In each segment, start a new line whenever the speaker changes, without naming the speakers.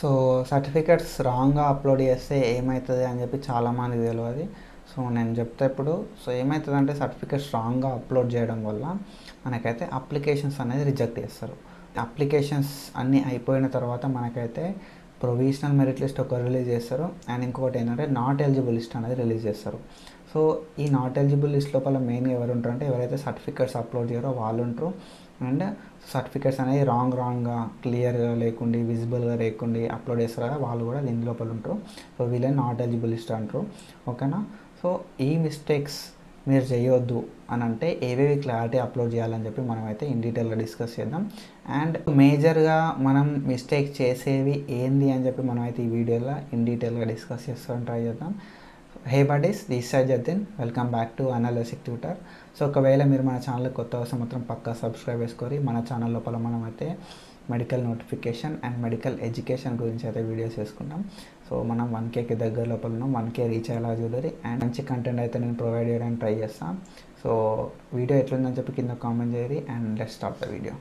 So certificates రాంగ్గా upload చేస్తే ఏమవుతుంది అని చెప్పి చాలామంది తెలియదు. సో నేను చెప్తే ఇప్పుడు ఏమవుతుందంటే సర్టిఫికేట్స్ రాంగ్గా అప్లోడ్ చేయడం వల్ల మనకైతే అప్లికేషన్స్ అనేది రిజెక్ట్ చేస్తారు. అప్లికేషన్స్ అన్నీ అయిపోయిన తర్వాత మనకైతే ప్రొవిజనల్ మెరిట్ లిస్ట్ ఒక రిలీజ్ చేస్తారు అండ్ ఇంకొకటి ఏంటంటే నాట్ ఎలిజిబుల్ లిస్ట్ అనేది రిలీజ్ చేస్తారు. సో ఈ నాట్ ఎలిజిబుల్ లిస్ట్ లోపల మెయిన్గా ఎవరు ఉంటారంటే ఎవరైతే సర్టిఫికేట్స్ అప్లోడ్ చేయరో వాళ్ళు ఉంటారు. అండ్ సర్టిఫికేట్స్ అనేది రాంగ్గా క్లియర్గా లేకుండా విజిబుల్గా లేకుండా అప్లోడ్ చేస్తారు కదా, వాళ్ళు కూడా దీని లోపల ఉంటారు. సో వీళ్ళని నాట్ ఎలిజిబుల్ లిస్ట్ అంటారు. ఓకేనా. సో ఈ మిస్టేక్స్ మీరు చేయొద్దు అని అంటే ఏవేవి క్లారిటీ అప్లోడ్ చేయాలని చెప్పి మనం అయితే ఇన్ డీటెయిల్గా డిస్కస్ చేద్దాం. అండ్ మేజర్గా మనం మిస్టేక్ చేసేవి ఏంది అని చెప్పి మనం అయితే ఈ వీడియోలో ఇన్ డీటెయిల్గా డిస్కస్ చేస్తాం, ట్రై చేద్దాం. Hey buddies, this side Jatin, welcome back to Analytic Tutor. So ఒకవేళ మీరు మన ఛానల్ కొత్త వస్తే మాత్రం పక్కా సబ్స్క్రైబ్ చేసుకొని మన ఛానల్ లోపల మనం అయితే medical notification and medical education గురించి అయితే వీడియోస్ చేసుకుంటాం. సో మనం 1Kకి దగ్గర లోపల ఉన్నాం, 1K రీచ్ అయ్యేలా చూడరి అండ్ మంచి కంటెంట్ అయితే నేను ప్రొవైడ్ చేయడానికి ట్రై చేస్తాను. సో వీడియో ఎట్లుందని చెప్పి కింద కామెంట్ చేయరి and let's start the video.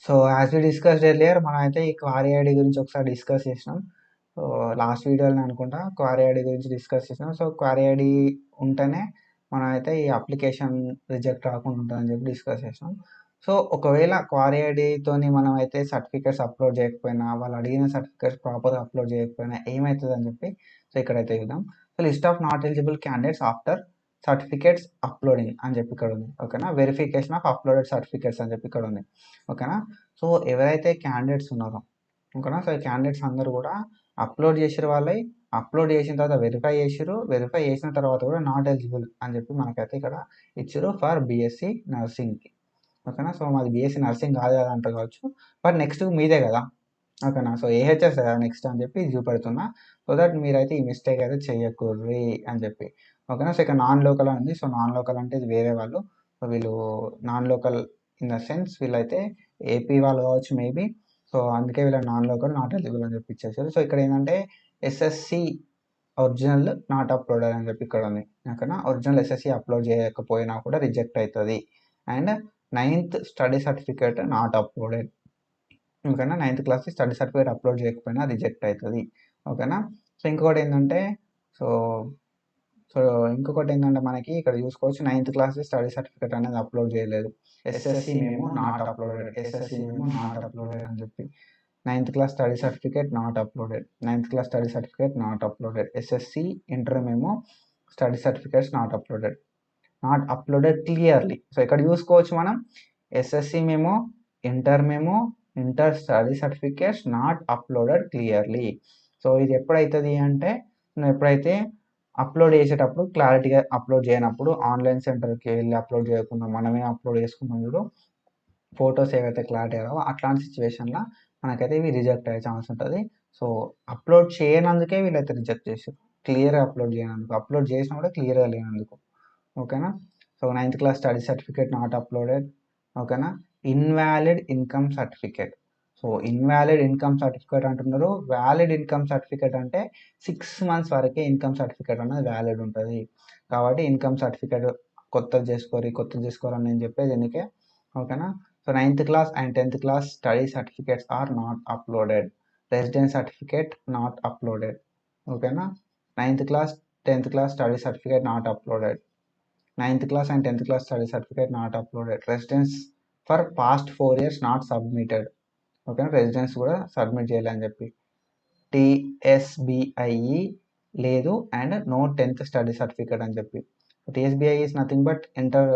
So as we discussed earlier మనం అయితే ఈ క్వారీ ఐడి గురించి ఒకసారి డిస్కస్ చేసినాం. సో లాస్ట్ వీడియోలో అనుకుంటా క్వారీ ఐడి గురించి డిస్కస్ చేసినాం. సో క్వారీ ఐడి ఉంటేనే మనం అయితే ఈ అప్లికేషన్ రిజెక్ట్ రాకుండా ఉంటుందని చెప్పి డిస్కస్ చేసినాం. సో ఒకవేళ క్వారీ ఐడితోని మనం అయితే సర్టిఫికేట్స్ అప్లోడ్ చేయకపోయినా, వాళ్ళు అడిగిన సర్టిఫికేట్స్ ప్రాపర్గా అప్లోడ్ చేయకపోయినా ఏమవుతుంది అని చెప్పి సో ఇక్కడైతే చూద్దాం. So list of not eligible candidates after certificates uploading అని చెప్పి ఇక్కడ ఉంది. ఓకేనా. వెరిఫికేషన్ ఆఫ్ అప్లోడెడ్ సర్టిఫికేట్స్ అని చెప్పి ఇక్కడ ఉంది. ఓకేనా. సో ఎవరైతే క్యాండిడేట్స్ ఉన్నారో, ఓకేనా, సో ఈ క్యాండిడేట్స్ అందరూ కూడా అప్లోడ్ చేసిన వాళ్ళే అప్లోడ్ చేసిన తర్వాత వెరిఫై చేసిన తర్వాత కూడా నాట్ ఎలిజిబుల్ అని చెప్పి మనకైతే ఇక్కడ ఇచ్చారు ఫర్ బీఎస్సీ నర్సింగ్కి. ఓకేనా. సో మాది బీఎస్సీ నర్సింగ్ కాదు కదా అంట కావచ్చు, బట్ నెక్స్ట్ మీదే కదా. ఓకేనా. సో ఏహెచ్ఎస్ కదా నెక్స్ట్ అని చెప్పి చూపెడుతున్నా, సో దట్ మీరైతే ఈ మిస్టేక్ అయితే చేయకూడదు అని చెప్పి. ఓకేనా. సో ఇక్కడ నాన్ లోకల్ ఉంది. సో నాన్ లోకల్ అంటే ఇది వేరే వాళ్ళు. సో వీళ్ళు non local in the sense వీళ్ళైతే ఏపీ వాళ్ళు కావచ్చు మేబీ. సో అందుకే వీళ్ళ నాన్ లోకల్ నాట్ ఎలిజిబుల్ అని చెప్పి ఇచ్చేసారు. సో ఇక్కడ ఏంటంటే ఎస్ఎస్సి ఒరిజినల్ నాట్ అప్లోడెడ్ అని చెప్పి ఇక్కడ ఉంది. ఓకేనా. ఒరిజినల్ ఎస్ఎస్సి అప్లోడ్ చేయకపోయినా కూడా రిజెక్ట్ అవుతుంది. And 9th study certificate not uploaded. ఓకేనా. 9th class study certificate upload చేయకపోయినా రిజెక్ట్ అవుతుంది. ఓకేనా. సో ఇంకొకటి ఏంటంటే సో సో ఇంకొకటి ఏంటంటే మనకి ఇక్కడ చూసుకోవచ్చు 9th క్లాస్ స్టడీ సర్టిఫికేట్ అనేది అప్లోడ్ చేయలేదు. SSC memo not uploaded, SSC memo not uploaded అని చెప్పి 9th class study certificate not uploaded, 9th class study certificate not uploaded, SSC inter memo study certificates not uploaded clearly. So ఇక్కడ చూసుకోవచ్చు మనం SSC memo inter study certificates not uploaded clearly. So ఇది ఎప్పుడైతుంది అంటే ఎప్పుడైతే upload చేసేటప్పుడు క్లారిటీగా upload చేయనప్పుడు, ఆన్లైన్ సెంటర్కి వెళ్ళి అప్లోడ్ చేయకుండా మనమే అప్లోడ్ చేసుకున్నాం చూడు, ఫొటోస్ ఏవైతే క్లారిటీ రావో అట్లాంటి సిచ్యువేషన్లో మనకైతే ఇవి రిజెక్ట్ అయ్యే ఛాన్స్ ఉంటుంది. సో అప్లోడ్ చేయనందుకే వీళ్ళైతే రిజెక్ట్ చేశారు, క్లియర్గా అప్లోడ్ చేయనందుకు. అప్లోడ్ చేసినా కూడా క్లియర్గా లేనందుకు. ఓకేనా. So 9th class study certificate not uploaded. ఓకేనా. Invalid income certificate. So invalid income certificate అంటున్నారు. వ్యాలిడ్ ఇన్కమ్ సర్టిఫికేట్ అంటే 6 months వరకే ఇన్కమ్ సర్టిఫికేట్ అనేది వ్యాలిడ్ ఉంటుంది. కాబట్టి ఇన్కమ్ సర్టిఫికేట్ కొత్తది చేసుకోరని నేను చెప్పేది దీనికే. ఓకేనా. So 9th class and 10th class study certificates are not uploaded. Residence certificate not uploaded. ఓకేనా. 9th class 10th class study certificate not uploaded. 9th class and 10th class study certificate not uploaded. Residence for past 4 years not submitted. ఓకేనా. Residence కూడా submit చేయాలని చెప్పి. TSBIE లేదు and no 10th study certificate అని చెప్పి. TSBI is nothing but inter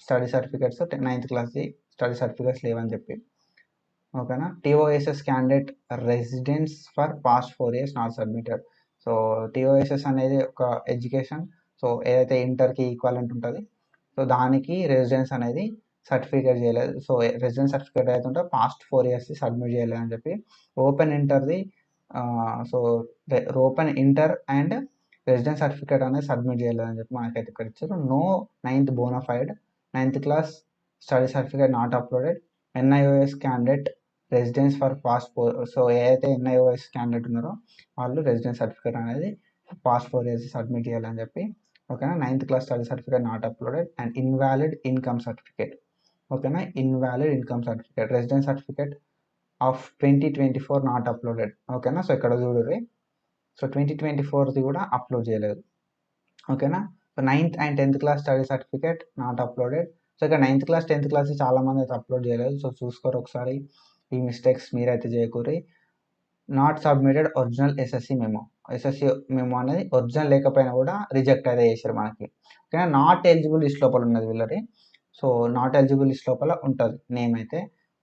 study certificates, 9th class study certificates లేవని చెప్పి. ఓకేనా. TOSS candidate residence for past 4 years not submitted. So TOSS అనేది ఒక ఎడ్యుకేషన్. సో ఏదైతే ఇంటర్కి ఈక్వాలెంట్ ఉంటుంది, సో దానికి రెసిడెన్స్ అనేది సర్టిఫికేట్ చేయలేదు. సో రెసిడెన్స్ సర్టిఫికేట్ అయితే ఉంటే పాస్ట్ 4 years సబ్మిట్ చేయలేదు అని చెప్పి. ఓపెన్ ఇంటర్ది so open inter and residence certificate అనేది సబ్మిట్ చేయలేదని చెప్పి మనకైతే ఇక్కడ ఇచ్చారు. No 9th bonafide. 9th class study certificate not uploaded. NIOS candidate residence for past 4. So ఏదైతే ఎన్ఐఓఎస్ క్యాండిడేట్ ఉన్నారో వాళ్ళు రెసిడెన్స్ సర్టిఫికేట్ అనేది పాస్ట్ 4 years సబ్మిట్ చేయాలని చెప్పి. ఓకేనా. 9th class study certificate not uploaded. And invalid income certificate. ఓకేనా. Invalid income certificate. Residence certificate of 2024 not uploaded. ఓకేనా. So ఇక్కడ చూడండి, సో 2024ది కూడా అప్లోడ్ చేయలేదు. ఓకేనా. So 9th and 10th class study certificate not uploaded. So ఇక్కడ 9th class 10th class చాలామంది అయితే అప్లోడ్ చేయలేదు. సో చూసుకోరు ఒకసారి, ఈ మిస్టేక్స్ మీరైతే చేయకూరి. Not submitted original SSC memo. SSC memo అనేది ఒరిజినల్ లేకపోయినా కూడా రిజెక్ట్ అయితే చేశారు మనకి. ఓకేనా. నాట్ ఎలిజిబుల్ లిస్ట్ లోపల ఉన్నది వీళ్ళది. సో నాట్ ఎలిజిబుల్ లిస్ట్ లోపల ఉంటుంది నేమ్ అయితే.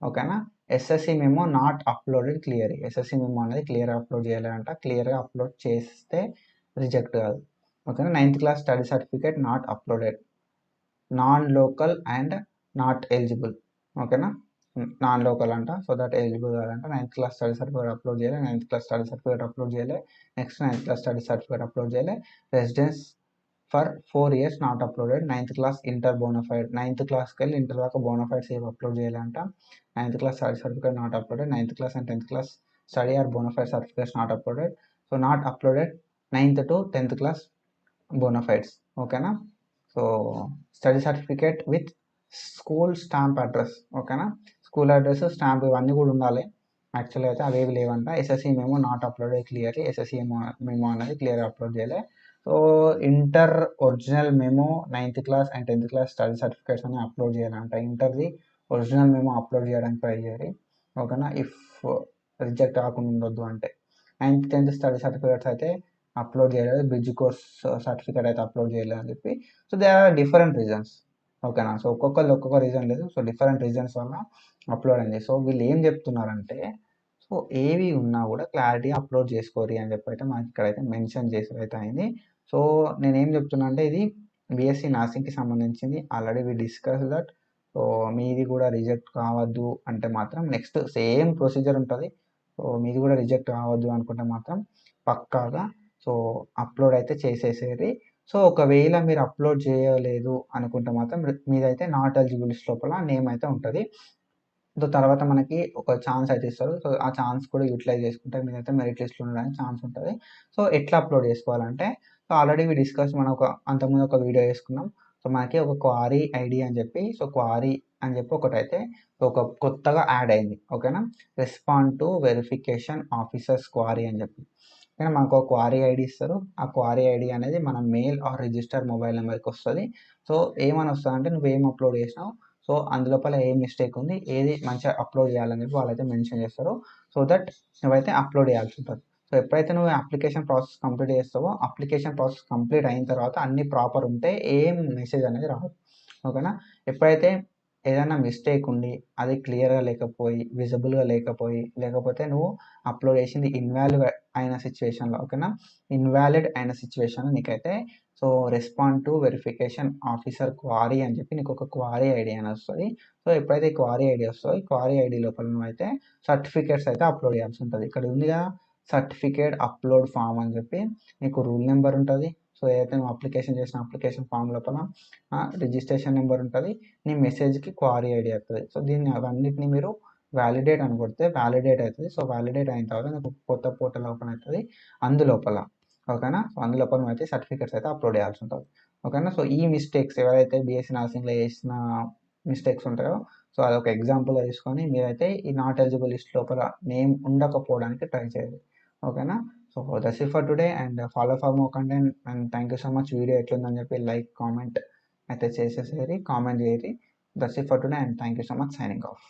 ఓకేనా. SSC memo not uploaded clear. SSC memo అనేది క్లియర్గా అప్లోడ్ చేయాలంట. క్లియర్గా అప్లోడ్ చేస్తే రిజెక్ట్ కాదు. ఓకేనా. 9th class study certificate not uploaded, non local and not eligible. ఓకేనా. నాన్ లోకల్ అంట, సో దట్ ఎలిజిబుల్ కాదంట. 9th class study certificate upload చేయాలి. 9th class study certificate upload చేయాలి. Next 9th class study certificate upload చేయాలి. Residence for 4 years not uploaded. 9th class inter bonafide. 9th క్లాస్కి వెళ్ళి inter దాకా bona fides ఏవి upload చేయాలంట. 9th class study certificate not uploaded. 9th class and 10th class study or bonafide certificates not uploaded. So not uploaded 9th to 10th class bonafides. ఓకేనా. So study certificate with school stamp address. ఓకేనా. School address, stamp ఇవన్నీ కూడా ఉండాలి. యాక్చువల్గా అయితే అవేవి లేవంట. SSC memo not uploaded clearly. SSC memo అనేది క్లియర్గా అప్లోడ్ చేయలే. So inter original memo 9th class and 10th class study certificates అని అప్లోడ్ చేయాలంట. ఇంటర్ది ఒరిజినల్ మెమో అప్లోడ్ చేయడానికి ట్రై చేయాలి. ఓకేనా. ఇఫ్ రిజెక్ట్ కాకుండా ఉండొద్దు అంటే. 9th 10th స్టడీ సర్టిఫికేట్స్ అయితే అప్లోడ్ చేయలేదు. బ్రిడ్జ్ కోర్స్ సర్టిఫికేట్ అయితే అప్లోడ్ చేయలేదు అని చెప్పి. So they are different reasons. ఓకేనా. సో ఒక్కొక్క రీజన్ లేదు. సో డిఫరెంట్ రీజన్స్ వల్ల అప్లోడ్ అయింది. సో వీళ్ళు ఏం చెప్తున్నారంటే, సో ఏవి ఉన్నా కూడా క్లారిటీ అప్లోడ్ చేసుకోరి అని చెప్పి అయితే మనకి ఇక్కడైతే మెన్షన్ చేసి అయితే అయింది. సో నేనేం చెప్తున్నా అంటే, ఇది బీఎస్సీ నర్సింగ్కి సంబంధించింది. Already we discuss that. So మీది కూడా రిజెక్ట్ కావద్దు అంటే మాత్రం నెక్స్ట్ సేమ్ ప్రొసీజర్ ఉంటుంది. సో మీది కూడా రిజెక్ట్ కావద్దు అనుకుంటే మాత్రం పక్కాగా సో అప్లోడ్ అయితే చేసేసేది. సో ఒకవేళ మీరు అప్లోడ్ చేయలేదు అనుకుంటే మాత్రం మీదైతే నాట్ ఎలిజిబుల్ లిస్ట్ లోపల నేమ్ అయితే ఉంటుంది. సో తర్వాత మనకి ఒక ఛాన్స్ అయితే ఇస్తారు. సో ఆ ఛాన్స్ కూడా యూటిలైజ్ చేసుకుంటే మీరైతే మెరిట్ లిస్ట్లో ఉండడానికి ఛాన్స్ ఉంటుంది. సో ఎట్లా అప్లోడ్ చేసుకోవాలంటే, సో ఆల్రెడీ వి డిస్కస్, మనం అంతకుముందు ఒక వీడియో చేసుకున్నాం. సో మనకి ఒక క్వారీ ఐడి అని చెప్పి, సో క్వారీ అని చెప్పి ఒకటైతే ఒక కొత్తగా యాడ్ అయింది. ఓకేనా. Respond to verification officers quarry అని చెప్పి. ఓకేనా. మనకు ఒక క్వారీ ఐడి ఇస్తారు. ఆ క్వారీ ఐడి అనేది మన మెయిల్ ఆర్ రిజిస్టర్ మొబైల్ నెంబర్కి వస్తుంది. సో ఏమని వస్తుంది అంటే, నువ్వేం అప్లోడ్ చేసినావు, సో అందులోపల ఏ మిస్టేక్ ఉంది, ఏది మంచిగా అప్లోడ్ చేయాలని చెప్పి వాళ్ళైతే మెన్షన్ చేస్తారు. సో దట్ నువ్వైతే అప్లోడ్ చేయాల్సి ఉంటుంది. సో ఎప్పుడైతే నువ్వు అప్లికేషన్ ప్రాసెస్ కంప్లీట్ చేస్తావో, అప్లికేషన్ ప్రాసెస్ కంప్లీట్ అయిన తర్వాత అన్ని ప్రాపర్ ఉంటే ఏం మెసేజ్ అనేది రాదు. ఓకేనా. ఎప్పుడైతే ఏదైనా మిస్టేక్ ఉండి అది క్లియర్గా లేకపోయి, విజిబుల్గా లేకపోతే నువ్వు అప్లోడ్ చేసింది ఇన్వాలిడ్ అయిన సిచ్యువేషన్లో, ఓకేనా, ఇన్వాలిడ్ అయిన సిచ్యువేషన్లో నీకైతే so respond to verification officer quarry అని చెప్పి నీకు ఒక క్వారీ ఐడి అని వస్తుంది. సో ఎప్పుడైతే క్వారీ ఐడి వస్తుందో, ఈ క్వారీ ఐడి లోపల నువ్వు అయితే సర్టిఫికేట్స్ అయితే అప్లోడ్ చేయాల్సి ఉంటుంది. ఇక్కడ ఉందిగా సర్టిఫికేట్ అప్లోడ్ ఫామ్ అని చెప్పి, నీకు రూల్ నెంబర్ ఉంటుంది. సో ఏదైతే నువ్వు అప్లికేషన్ చేసిన అప్లికేషన్ ఫామ్ లోపల రిజిస్ట్రేషన్ నెంబర్ ఉంటుంది, నీ మెసేజ్కి క్వారీ ఐడి అవుతుంది. సో దీన్ని అవన్నిటిని మీరు వ్యాలిడేట్ అని కొడితే వ్యాలిడేట్ అవుతుంది. సో వ్యాలిడేట్ అయిన తర్వాత నీకు కొత్త పోర్టల్ ఓపెన్ అవుతుంది అందులోపల. ఓకేనా. సో అందులోపల నువ్వు అయితే సర్టిఫికేట్స్ అయితే అప్లోడ్ చేయాల్సి ఉంటుంది. ఓకేనా. సో ఈ మిస్టేక్స్ ఎవరైతే బీఎస్సీ నర్సింగ్లో చేసిన మిస్టేక్స్ ఉంటాయో, సో అదొక ఎగ్జాంపుల్ తీసుకొని మీరైతే ఈ నాట్ ఎలిజిబుల్ లిస్ట్ లోపల నేమ్ ఉండకపోవడానికి ట్రై చేయాలి. ఓకేనా. So that's it for today and follow for more content and thank you so much. Video ఎట్లుందని చెప్పి లైక్ కామెంట్ అయితే చేసేసేది, కామెంట్ చేయరి. That's it for today and thank you so much. Signing of.